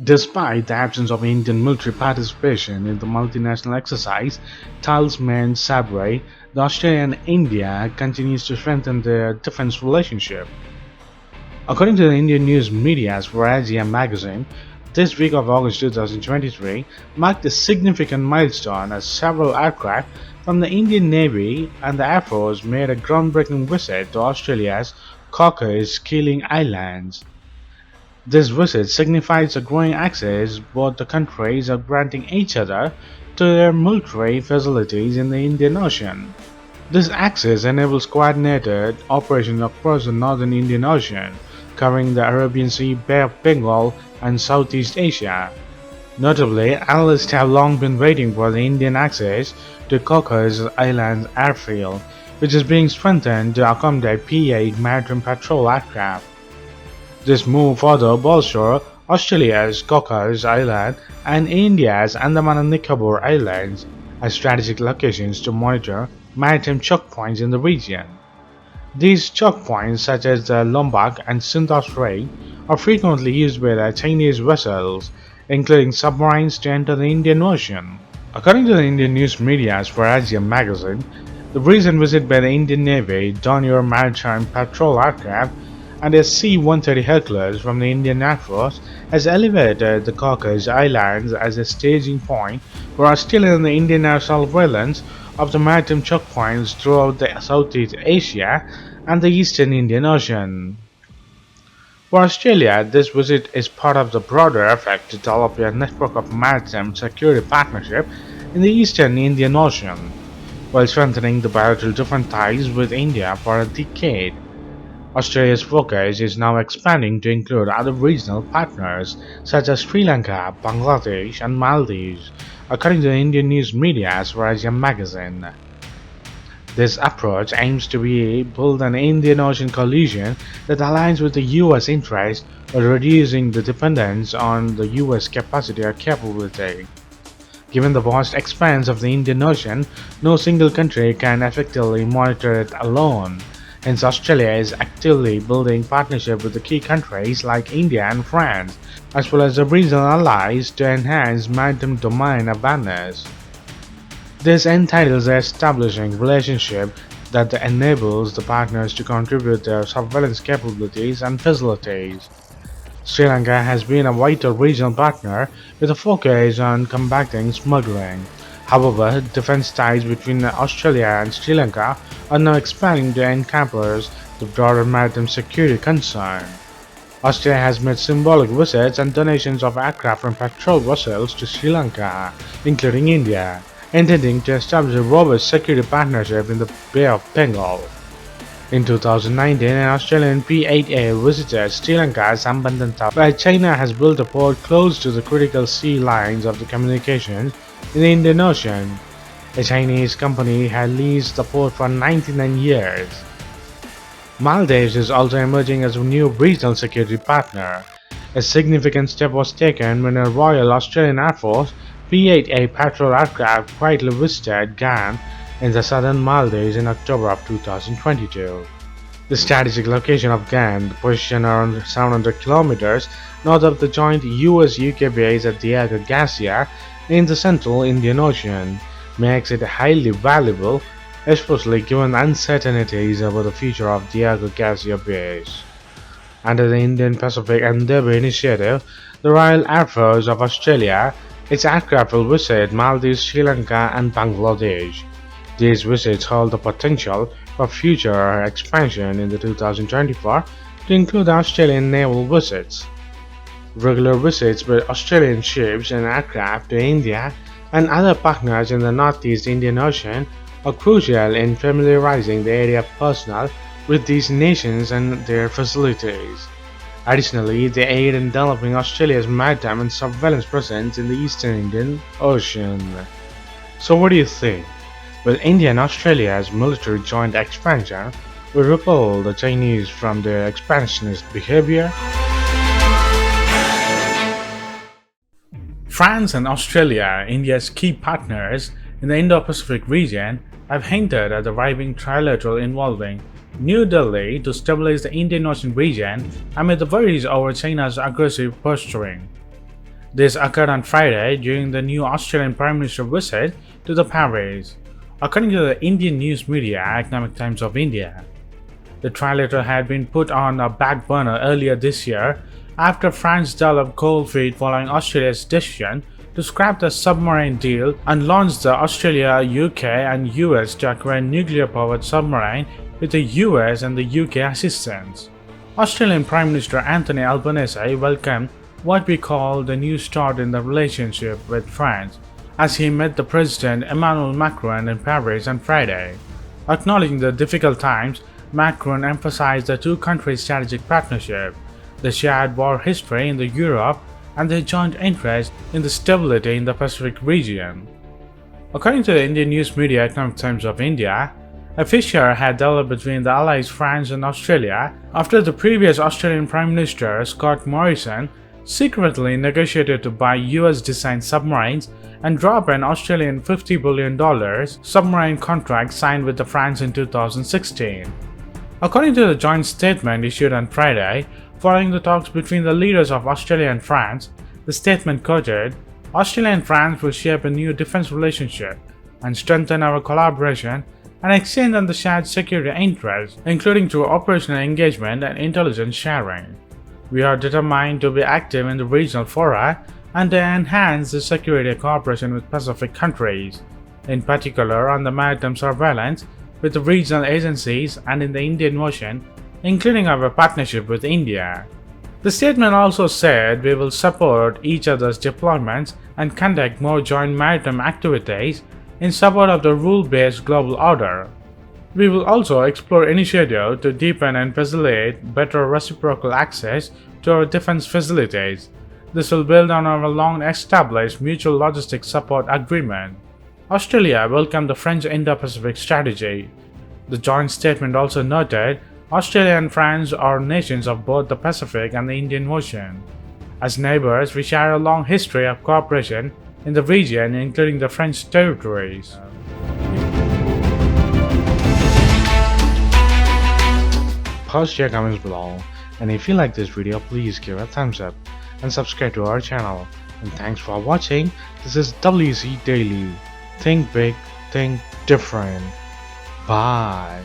Despite the absence of Indian military participation in the multinational exercise Talisman Sabre, the Australia and India continues to strengthen their defense relationship. According to the Indian news media's Aviation magazine, this week of August 2023 marked a significant milestone as several aircraft from the Indian Navy and the Air Force made a groundbreaking visit to Australia's Cocos Islands. This visit signifies a growing access both the countries are granting each other to their military facilities in the Indian Ocean. This access enables coordinated operations across the northern Indian Ocean, covering the Arabian Sea, Bay of Bengal, and Southeast Asia. Notably, analysts have long been waiting for the Indian access to Cocos Islands airfield, which is being strengthened to accommodate P-8 maritime patrol aircraft. This move further bolsters Australia's Cocos Island and India's Andaman and Nicobar Islands as strategic locations to monitor maritime choke points in the region. These choke points, such as the Lombok and Sunda Strait, are frequently used by the Chinese vessels, including submarines, to enter the Indian Ocean. According to the Indian news media's Aviation magazine, the recent visit by the Indian Navy, Dornier Maritime Patrol aircraft, and a C-130 Hercules from the Indian Air Force has elevated the Cocos Islands as a staging point for Australian and the Indian air surveillance of the maritime choke points throughout the Southeast Asia and the Eastern Indian Ocean. For Australia, this visit is part of the broader effort to develop a network of maritime security partnership in the Eastern Indian Ocean, while strengthening the bilateral defense ties with India for a decade. Australia's focus is now expanding to include other regional partners such as Sri Lanka, Bangladesh, and Maldives, according to the Indian news media's Aviation magazine. This approach aims to build an Indian Ocean coalition that aligns with the US interest while reducing the dependence on the US capacity or capability. Given the vast expanse of the Indian Ocean, no single country can effectively monitor it alone. Hence, Australia is actively building partnership with the key countries like India and France, as well as the regional allies to enhance maritime domain awareness. This entitles the establishing relationship that enables the partners to contribute their surveillance capabilities and facilities. Sri Lanka has been a vital regional partner with a focus on combating smuggling. However, defense ties between Australia and Sri Lanka are now expanding to encompass the broader maritime security concern. Australia has made symbolic visits and donations of aircraft and patrol vessels to Sri Lanka, including India, intending to establish a robust security partnership in the Bay of Bengal. In 2019, an Australian P-8A visited Sri Lanka's Hambantota, where China has built a port close to the critical sea lines of the communications in the Indian Ocean. A Chinese company had leased the port for 99 years. Maldives is also emerging as a new regional security partner. A significant step was taken when a Royal Australian Air Force P-8A patrol aircraft quietly visited Gan in the southern Maldives in October of 2022. The strategic location of Gan, positioned around 700 kilometers north of the joint US-UK base at Diego Garcia in the central Indian Ocean, makes it highly valuable, especially given uncertainties about the future of Diego Garcia base. Under the Indian Pacific Endeavour Initiative, the Royal Air Force of Australia, its aircraft will visit Maldives, Sri Lanka, and Bangladesh. These visits hold the potential for future expansion in the 2024 to include Australian naval visits. Regular visits by Australian ships and aircraft to India and other partners in the Northeast Indian Ocean are crucial in familiarizing the area personnel with these nations and their facilities. Additionally, they aid in developing Australia's maritime and surveillance presence in the Eastern Indian Ocean. So what do you think? Will India and Australia's military joint expansion will repel the Chinese from their expansionist behavior? France and Australia, India's key partners in the Indo-Pacific region, have hinted at the rising trilateral involving New Delhi to stabilize the Indian Ocean region amid the worries over China's aggressive posturing. This occurred on Friday during the new Australian Prime Minister visit to the Paris, according to the Indian news media Economic Times of India. The trilateral had been put on a back burner earlier this year after France developed cold feet following Australia's decision to scrap the submarine deal and launch the Australia, UK and US to acquire nuclear-powered submarine with the US and the UK assistance. Australian Prime Minister Anthony Albanese welcomed what we call the new start in the relationship with France as he met the President Emmanuel Macron in Paris on Friday. Acknowledging the difficult times, Macron emphasized the two countries' strategic partnership, the shared war history in Europe, and their joint interest in the stability in the Pacific region. According to the Indian news media Economic Times of India, a fissure had developed between the allies France and Australia after the previous Australian Prime Minister Scott Morrison secretly negotiated to buy US-designed submarines and drop an Australian $50 billion submarine contract signed with France in 2016. According to the joint statement issued on Friday, following the talks between the leaders of Australia and France, the statement quoted, "Australia and France will shape a new defense relationship and strengthen our collaboration and extend on the shared security interests, including through operational engagement and intelligence sharing. We are determined to be active in the regional fora and to enhance the security cooperation with Pacific countries, in particular on the maritime surveillance with the regional agencies and in the Indian Ocean, including our partnership with India." The statement also said we will support each other's deployments and conduct more joint maritime activities in support of the rule-based global order. We will also explore initiatives to deepen and facilitate better reciprocal access to our defense facilities. This will build on our long-established mutual logistics support agreement. Australia welcomed the French Indo-Pacific strategy. The joint statement also noted Australia and France are nations of both the Pacific and the Indian Ocean. As neighbors, we share a long history of cooperation in the region, including the French territories. Post your comments below, and if you like this video, please give a thumbs up and subscribe to our channel. And thanks for watching. This is WC Daily. Think big, think different. Bye.